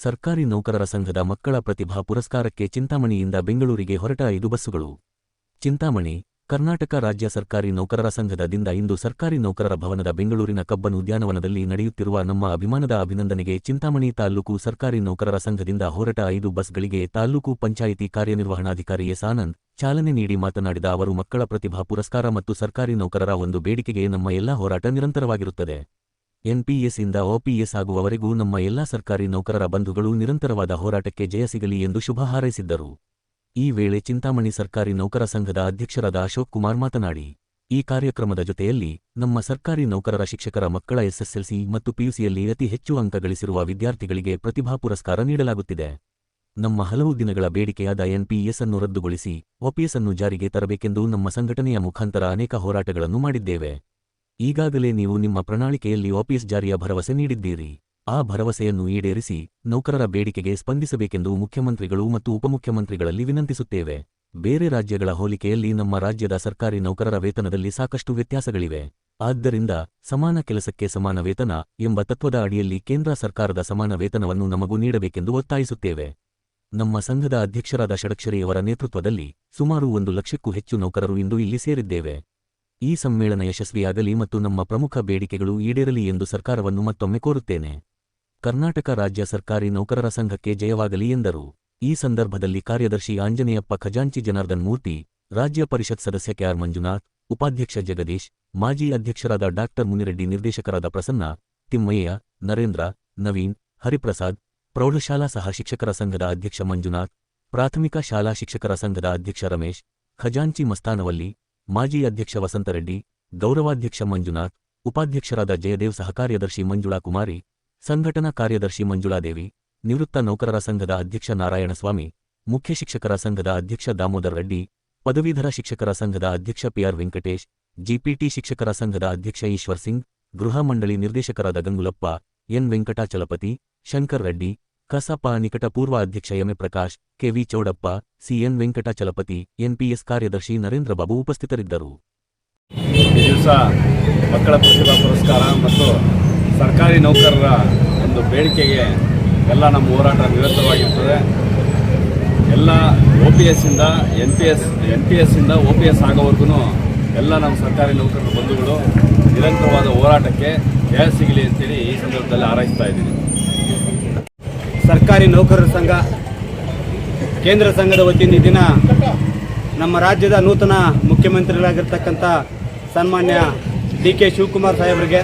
ಸರ್ಕಾರಿ ನೌಕರರ ಸಂಘದ ಮಕ್ಕಳ ಪ್ರತಿಭಾ ಪುರಸ್ಕಾರಕ್ಕೆ ಚಿಂತಾಮಣಿಯಿಂದ ಬೆಂಗಳೂರಿಗೆ ಹೊರಟ 5 ಬಸ್ಸುಗಳು. ಚಿಂತಾಮಣಿ, ಕರ್ನಾಟಕ ರಾಜ್ಯ ಸರ್ಕಾರಿ ನೌಕರರ ಸಂಘದ ದಿಂದ ಇಂದು ಸರ್ಕಾರಿ ನೌಕರರ ಭವನದ ಬೆಂಗಳೂರಿನ ಕಬ್ಬನ್ ಉದ್ಯಾನವನದಲ್ಲಿ ನಡೆಯುತ್ತಿರುವ ನಮ್ಮ ಅಭಿಮಾನದ ಅಭಿನಂದನೆಗೆ ಚಿಂತಾಮಣಿ ತಾಲ್ಲೂಕು ಸರ್ಕಾರಿ ನೌಕರರ ಸಂಘದಿಂದ ಹೊರಟ 5 ಬಸ್ಗಳಿಗೆ ತಾಲ್ಲೂಕು ಪಂಚಾಯಿತಿ ಕಾರ್ಯನಿರ್ವಹಣಾಧಿಕಾರಿ ಎಸ್ ಆನಂದ್ ಚಾಲನೆ ನೀಡಿ ಮಾತನಾಡಿದ ಅವರು, ಮಕ್ಕಳ ಪ್ರತಿಭಾ ಪುರಸ್ಕಾರ ಮತ್ತು ಸರ್ಕಾರಿ ನೌಕರರ ಒಂದು ಬೇಡಿಕೆಗೆ ನಮ್ಮ ಎಲ್ಲಾ ಹೋರಾಟ ನಿರಂತರವಾಗಿರುತ್ತದೆ. ಎನ್ಪಿಎಸ್ ಇಂದ ಒಪಿಎಸ್ ಆಗುವವರೆಗೂ ನಮ್ಮ ಎಲ್ಲಾ ಸರ್ಕಾರಿ ನೌಕರರ ಬಂಧುಗಳು ನಿರಂತರವಾದ ಹೋರಾಟಕ್ಕೆ ಜಯ ಸಿಗಲಿ ಎಂದು ಶುಭ ಹಾರೈಸಿದ್ದರು. ಈ ವೇಳೆ ಚಿಂತಾಮಣಿ ಸರ್ಕಾರಿ ನೌಕರ ಸಂಘದ ಅಧ್ಯಕ್ಷರಾದ ಅಶೋಕ್ ಕುಮಾರ್ ಮಾತನಾಡಿ, ಈ ಕಾರ್ಯಕ್ರಮದ ಜೊತೆಯಲ್ಲಿ ನಮ್ಮ ಸರ್ಕಾರಿ ನೌಕರರ ಶಿಕ್ಷಕರ ಮಕ್ಕಳ ಎಸ್ಎಸ್ಎಲ್ಸಿ ಮತ್ತು ಪಿಯುಸಿಯಲ್ಲಿ ಅತಿ ಹೆಚ್ಚು ಅಂಕ ಗಳಿಸಿರುವ ವಿದ್ಯಾರ್ಥಿಗಳಿಗೆ ಪ್ರತಿಭಾ ಪುರಸ್ಕಾರ ನೀಡಲಾಗುತ್ತಿದೆ. ನಮ್ಮ ಹಲವು ದಿನಗಳ ಬೇಡಿಕೆಯಾದ ಎನ್ಪಿಎಸ್ ಅನ್ನು ರದ್ದುಗೊಳಿಸಿ ಒಪಿಎಸ್ ಅನ್ನು ಜಾರಿಗೆ ತರಬೇಕೆಂದು ನಮ್ಮ ಸಂಘಟನೆಯ ಮುಖಾಂತರ ಅನೇಕ ಹೋರಾಟಗಳನ್ನು ಮಾಡಿದ್ದೇವೆ. ಈಗಾಗಲೇ ನೀವು ನಿಮ್ಮ ಪ್ರಣಾಳಿಕೆಯಲ್ಲಿ ಒಪಿಎಸ್ ಜಾರಿಯ ಭರವಸೆ ನೀಡಿದ್ದೀರಿ. ಆ ಭರವಸೆಯನ್ನು ಈಡೇರಿಸಿ ನೌಕರರ ಬೇಡಿಕೆಗೆ ಸ್ಪಂದಿಸಬೇಕೆಂದು ಮುಖ್ಯಮಂತ್ರಿಗಳು ಮತ್ತು ಉಪಮುಖ್ಯಮಂತ್ರಿಗಳಲ್ಲಿ ವಿನಂತಿಸುತ್ತೇವೆ. ಬೇರೆ ರಾಜ್ಯಗಳ ಹೋಲಿಕೆಯಲ್ಲಿ ನಮ್ಮ ರಾಜ್ಯದ ಸರ್ಕಾರಿ ನೌಕರರ ವೇತನದಲ್ಲಿ ಸಾಕಷ್ಟು ವ್ಯತ್ಯಾಸಗಳಿವೆ. ಆದ್ದರಿಂದ ಸಮಾನ ಕೆಲಸಕ್ಕೆ ಸಮಾನ ವೇತನ ಎಂಬ ತತ್ವದ ಅಡಿಯಲ್ಲಿ ಕೇಂದ್ರ ಸರ್ಕಾರದ ಸಮಾನ ವೇತನವನ್ನು ನಮಗೂ ನೀಡಬೇಕೆಂದು ಒತ್ತಾಯಿಸುತ್ತೇವೆ. ನಮ್ಮ ಸಂಘದ ಅಧ್ಯಕ್ಷರಾದ ಷಡಕ್ಷರಿಯವರ ನೇತೃತ್ವದಲ್ಲಿ ಸುಮಾರು 1 ಲಕ್ಷಕ್ಕೂ ಹೆಚ್ಚು ನೌಕರರು ಇಂದು ಇಲ್ಲಿ ಸೇರಿದ್ದೇವೆ. ಈ ಸಮ್ಮೇಳನ ಯಶಸ್ವಿಯಾಗಲಿ ಮತ್ತು ನಮ್ಮ ಪ್ರಮುಖ ಬೇಡಿಕೆಗಳು ಈಡೇರಲಿ ಎಂದು ಸರ್ಕಾರವನ್ನು ಮತ್ತೊಮ್ಮೆ ಕೋರುತ್ತೇನೆ. ಕರ್ನಾಟಕ ರಾಜ್ಯ ಸರ್ಕಾರಿ ನೌಕರರ ಸಂಘಕ್ಕೆ ಜಯವಾಗಲಿ ಎಂದರು. ಈ ಸಂದರ್ಭದಲ್ಲಿ ಕಾರ್ಯದರ್ಶಿ ಆಂಜನೇಯಪ್ಪ, ಖಜಾಂಚಿ ಜನಾರ್ದನ್ ಮೂರ್ತಿ, ರಾಜ್ಯ ಪರಿಷತ್ ಸದಸ್ಯ ಕೆಆರ್ ಮಂಜುನಾಥ್, ಉಪಾಧ್ಯಕ್ಷ ಜಗದೀಶ್, ಮಾಜಿ ಅಧ್ಯಕ್ಷರಾದ ಡಾ ಮುನಿರೆಡ್ಡಿ, ನಿರ್ದೇಶಕರಾದ ಪ್ರಸನ್ನ, ತಿಮ್ಮಯ್ಯ, ನರೇಂದ್ರ, ನವೀನ್, ಹರಿಪ್ರಸಾದ್, ಪ್ರೌಢಶಾಲಾ ಸಹ ಶಿಕ್ಷಕರ ಸಂಘದ ಅಧ್ಯಕ್ಷ ಮಂಜುನಾಥ್, ಪ್ರಾಥಮಿಕ ಶಾಲಾ ಶಿಕ್ಷಕರ ಸಂಘದ ಅಧ್ಯಕ್ಷ ರಮೇಶ್, ಖಜಾಂಚಿ ಮಸ್ತಾನವಲ್ಲಿ, ಮಾಜಿ ಅಧ್ಯಕ್ಷ ವಸಂತರೆಡ್ಡಿ, ಗೌರವಾಧ್ಯಕ್ಷ ಮಂಜುನಾಥ್, ಉಪಾಧ್ಯಕ್ಷರಾದ ಜಯದೇವ್, ಸಹಕಾರ್ಯದರ್ಶಿ ಮಂಜುಳಾ ಕುಮಾರಿ, ಸಂಘಟನಾ ಕಾರ್ಯದರ್ಶಿ ಮಂಜುಳಾದೇವಿ, ನಿವೃತ್ತ ನೌಕರರ ಸಂಘದ ಅಧ್ಯಕ್ಷ ನಾರಾಯಣಸ್ವಾಮಿ, ಮುಖ್ಯ ಶಿಕ್ಷಕರ ಸಂಘದ ಅಧ್ಯಕ್ಷ ದಾಮೋದರ್ ರೆಡ್ಡಿ, ಪದವೀಧರ ಶಿಕ್ಷಕರ ಸಂಘದ ಅಧ್ಯಕ್ಷ ಪಿಆರ್ ವೆಂಕಟೇಶ್, ಜಿಪಿಟಿ ಶಿಕ್ಷಕರ ಸಂಘದ ಅಧ್ಯಕ್ಷ ಈಶ್ವರ್ ಸಿಂಗ್, ಗೃಹ ಮಂಡಳಿ ನಿರ್ದೇಶಕರಾದ ಗಂಗುಲಪ್ಪ, ಎನ್ ವೆಂಕಟಾಚಲಪತಿ, ಶಂಕರ್ ರೆಡ್ಡಿ, ಕಸಾಪ ನಿಕಟಪೂರ್ವ ಅಧ್ಯಕ್ಷ M Prakash, KV Chowdappa, CN Venkatachalapathi, NPS ಕಾರ್ಯದರ್ಶಿ ನರೇಂದ್ರ ಬಾಬು ಉಪಸ್ಥಿತರಿದ್ದರು. ಈ ದಿವಸ ಮಕ್ಕಳ ಪ್ರತಿಭಾ ಪುರಸ್ಕಾರ ಮತ್ತು ಸರ್ಕಾರಿ ನೌಕರರ ಒಂದು ಬೇಡಿಕೆಗೆ ಎಲ್ಲ ನಮ್ಮ ಹೋರಾಟ ನಿರಂತರವಾಗಿರ್ತದೆ. ಎಲ್ಲ OPS ಇಂದ NPS ಇಂದ OPS ಆಗೋವರೆಗೂ ಎಲ್ಲ ನಮ್ಮ ಸರ್ಕಾರಿ ನೌಕರರ ಬಂಧುಗಳು ನಿರಂತರವಾದ ಹೋರಾಟಕ್ಕೆ ಜಯ ಸಿಗಲಿ ಅಂತೇಳಿ ಈ ಸಂದರ್ಭದಲ್ಲಿ ಹಾರೈಸ್ತಾ ಇದ್ದೀನಿ. ಸರ್ಕಾರಿ ನೌಕರರ ಸಂಘ ಕೇಂದ್ರ ಸಂಘದ ವತಿಯಿಂದ ಈ ದಿನ ನಮ್ಮ ರಾಜ್ಯದ ನೂತನ ಮುಖ್ಯಮಂತ್ರಿಗಳಾಗಿರ್ತಕ್ಕಂಥ ಸನ್ಮಾನ್ಯ ಡಿ.ಕೆ. ಶಿವಕುಮಾರ್ ಸಾಹೇಬರಿಗೆ,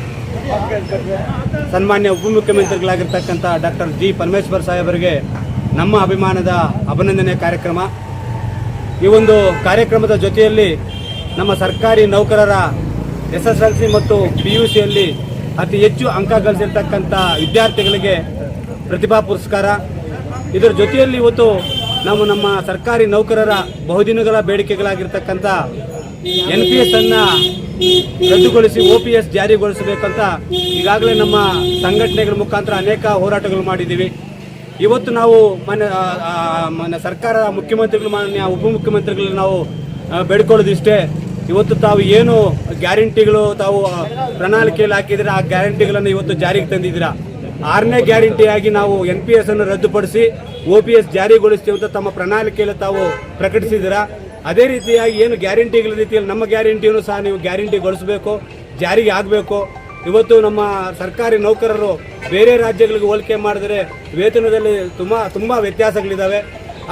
ಸನ್ಮಾನ್ಯ ಉಪಮುಖ್ಯಮಂತ್ರಿಗಳಾಗಿರ್ತಕ್ಕಂಥ ಡಾಕ್ಟರ್ ಜಿ. ಪರಮೇಶ್ವರ್ ಸಾಹೇಬರಿಗೆ ನಮ್ಮ ಅಭಿಮಾನದ ಅಭಿನಂದನೆ ಕಾರ್ಯಕ್ರಮ. ಈ ಒಂದು ಕಾರ್ಯಕ್ರಮದ ಜೊತೆಯಲ್ಲಿ ನಮ್ಮ ಸರ್ಕಾರಿ ನೌಕರರ SSLC ಮತ್ತು PUCಯಲ್ಲಿ ಅತಿ ಹೆಚ್ಚು ಅಂಕ ಗಳಿಸಿರ್ತಕ್ಕಂಥ ವಿದ್ಯಾರ್ಥಿಗಳಿಗೆ ಪ್ರತಿಭಾ ಪುರಸ್ಕಾರ. ಇದರ ಜೊತೆಯಲ್ಲಿ ಇವತ್ತು ನಾವು ನಮ್ಮ ಸರ್ಕಾರಿ ನೌಕರರ ಬಹುದಿನಗಳ ಬೇಡಿಕೆಗಳಾಗಿರ್ತಕ್ಕಂಥ NPS ಅನ್ನು ರದ್ದುಗೊಳಿಸಿ OPS ಜಾರಿಗೊಳಿಸಬೇಕಂತ ಈಗಾಗಲೇ ನಮ್ಮ ಸಂಘಟನೆಗಳ ಮುಖಾಂತರ ಅನೇಕ ಹೋರಾಟಗಳು ಮಾಡಿದ್ದೀವಿ. ಇವತ್ತು ನಾವು ಮಾನ್ಯ ಸರ್ಕಾರ ಮುಖ್ಯಮಂತ್ರಿಗಳು, ಮಾನ್ಯ ಉಪಮುಖ್ಯಮಂತ್ರಿಗಳು ನಾವು ಬೇಡ್ಕೊಳ್ಳೋದಿಷ್ಟೇ, ಇವತ್ತು ತಾವು ಏನು ಗ್ಯಾರಂಟಿಗಳು ತಾವು ಪ್ರಣಾಳಿಕೆಯಲ್ಲಿ ಹಾಕಿದ್ರೆ ಆ ಗ್ಯಾರಂಟಿಗಳನ್ನು ಇವತ್ತು ಜಾರಿಗೆ ತಂದಿದ್ದೀರಾ. 6ನೇ ಗ್ಯಾರಂಟಿಯಾಗಿ ನಾವು NPS ಅನ್ನು ರದ್ದುಪಡಿಸಿ OPS ಜಾರಿಗೊಳಿಸ್ತೀವಿ ಅಂತ ತಮ್ಮ ಪ್ರಣಾಳಿಕೆಯಲ್ಲಿ ತಾವು ಪ್ರಕಟಿಸಿದ್ದೀರಾ. ಅದೇ ರೀತಿಯಾಗಿ ಏನು ಗ್ಯಾರಂಟಿಗಳ ರೀತಿಯಲ್ಲಿ ನಮ್ಮ ಗ್ಯಾರಂಟಿಯನ್ನು ಸಹ ನೀವು ಗ್ಯಾರಂಟಿಗೊಳಿಸಬೇಕು, ಜಾರಿಗೆ ಆಗಬೇಕು. ಇವತ್ತು ನಮ್ಮ ಸರ್ಕಾರಿ ನೌಕರರು ಬೇರೆ ರಾಜ್ಯಗಳಿಗೆ ಹೋಲಿಕೆ ಮಾಡಿದರೆ ವೇತನದಲ್ಲಿ ತುಂಬ ವ್ಯತ್ಯಾಸಗಳಿದ್ದಾವೆ.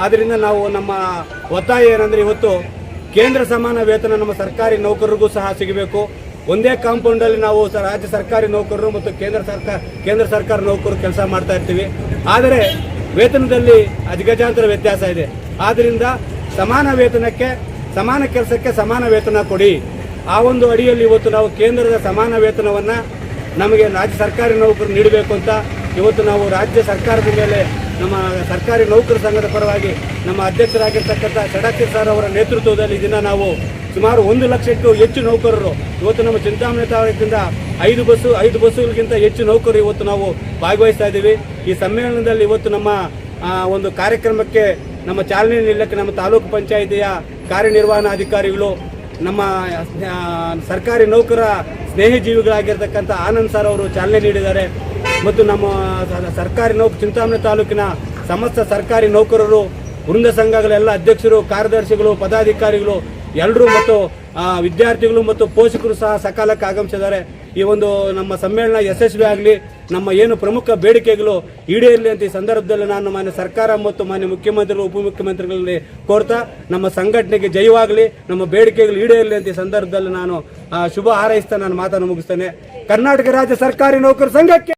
ಆದ್ದರಿಂದ ನಾವು ನಮ್ಮ ಒತ್ತಾಯ ಏನಂದರೆ ಇವತ್ತು ಕೇಂದ್ರ ಸಮಾನ ವೇತನ ನಮ್ಮ ಸರ್ಕಾರಿ ನೌಕರರಿಗೂ ಸಹ ಸಿಗಬೇಕು. ಒಂದೇ ಕಾಂಪೌಂಡಲ್ಲಿ ನಾವು ರಾಜ್ಯ ಸರ್ಕಾರಿ ನೌಕರರು ಮತ್ತು ಕೇಂದ್ರ ಸರ್ಕಾರ ನೌಕರರು ಕೆಲಸ ಮಾಡ್ತಾ ಇರ್ತೀವಿ. ಆದರೆ ವೇತನದಲ್ಲಿ ಅಜಗಜಾಂತರ ವ್ಯತ್ಯಾಸ ಇದೆ. ಆದ್ದರಿಂದ ಸಮಾನ ವೇತನಕ್ಕೆ, ಸಮಾನ ಕೆಲಸಕ್ಕೆ ಸಮಾನ ವೇತನ ಕೊಡಿ. ಆ ಒಂದು ಅಡಿಯಲ್ಲಿ ಇವತ್ತು ನಾವು ಕೇಂದ್ರದ ಸಮಾನ ವೇತನವನ್ನು ನಮಗೆ ರಾಜ್ಯ ಸರ್ಕಾರಿ ನೌಕರರು ನೀಡಬೇಕು ಅಂತ ಇವತ್ತು ನಾವು ರಾಜ್ಯ ಸರ್ಕಾರದ ಮೇಲೆ ನಮ್ಮ ಸರ್ಕಾರಿ ನೌಕರ ಸಂಘದ ಪರವಾಗಿ ನಮ್ಮ ಅಧ್ಯಕ್ಷರಾಗಿರ್ತಕ್ಕಂಥ ಷಡಕ್ಷರಿ ಸರ್ ಅವರ ನೇತೃತ್ವದಲ್ಲಿ ದಿನ ನಾವು ಸುಮಾರು 1 ಲಕ್ಷಕ್ಕೂ ಹೆಚ್ಚು ನೌಕರರು ಇವತ್ತು ನಮ್ಮ ಚಿಂತಾಮಣಿ ತಾಲೂಕಿನಿಂದ 5 ಬಸ್ಸುಗಳಿಗಿಂತ ಹೆಚ್ಚು ನೌಕರರು ಇವತ್ತು ನಾವು ಭಾಗವಹಿಸ್ತಾ ಇದ್ದೀವಿ. ಈ ಸಮ್ಮೇಳನದಲ್ಲಿ ಇವತ್ತು ನಮ್ಮ ಒಂದು ಕಾರ್ಯಕ್ರಮಕ್ಕೆ ನಮ್ಮ ಚಾಲನೆ ನೀಡಲಿಕ್ಕೆ ನಮ್ಮ ತಾಲೂಕು ಪಂಚಾಯಿತಿಯ ಕಾರ್ಯನಿರ್ವಹಣಾಧಿಕಾರಿಗಳು, ನಮ್ಮ ಸರ್ಕಾರಿ ನೌಕರ ಸ್ನೇಹಜೀವಿಗಳಾಗಿರ್ತಕ್ಕಂಥ ಆನಂದ್ ಸರ್ ಅವರು ಚಾಲನೆ ನೀಡಿದ್ದಾರೆ. ಮತ್ತು ನಮ್ಮ ಸರ್ಕಾರಿ ಚಿಂತಾಮಣಿ ತಾಲೂಕಿನ ಸಮಸ್ತ ಸರ್ಕಾರಿ ನೌಕರರು, ವೃಂದ ಸಂಘಗಳ ಎಲ್ಲ ಅಧ್ಯಕ್ಷರು, ಕಾರ್ಯದರ್ಶಿಗಳು, ಪದಾಧಿಕಾರಿಗಳು ಎಲ್ಲರೂ ಮತ್ತು ವಿದ್ಯಾರ್ಥಿಗಳು ಮತ್ತು ಪೋಷಕರು ಸಹ ಸಕಾಲಕ್ಕೆ ಆಗಮಿಸಿದ್ದಾರೆ. ಈ ಒಂದು ನಮ್ಮ ಸಮ್ಮೇಳನ ಯಶಸ್ವಿ ಆಗಲಿ, ನಮ್ಮ ಏನು ಪ್ರಮುಖ ಬೇಡಿಕೆಗಳು ಈಡೇರಲಿ ಅಂತ ಈ ಸಂದರ್ಭದಲ್ಲಿ ನಾನು ಮಾನ್ಯ ಸರ್ಕಾರ ಮತ್ತು ಮಾನ್ಯ ಮುಖ್ಯಮಂತ್ರಿಗಳು, ಉಪಮುಖ್ಯಮಂತ್ರಿಗಳಲ್ಲಿ ಕೋರ್ತಾ ನಮ್ಮ ಸಂಘಟನೆಗೆ ಜಯವಾಗಲಿ, ನಮ್ಮ ಬೇಡಿಕೆಗಳು ಈಡೇರಲಿ ಅಂತ ಈ ಸಂದರ್ಭದಲ್ಲಿ ನಾನು ಶುಭ ಹಾರೈಸ್ತಾ ನಾನು ಮಾತನ್ನು ಮುಗಿಸ್ತೇನೆ. ಕರ್ನಾಟಕ ರಾಜ್ಯ ಸರ್ಕಾರಿ ನೌಕರ ಸಂಘಕ್ಕೆ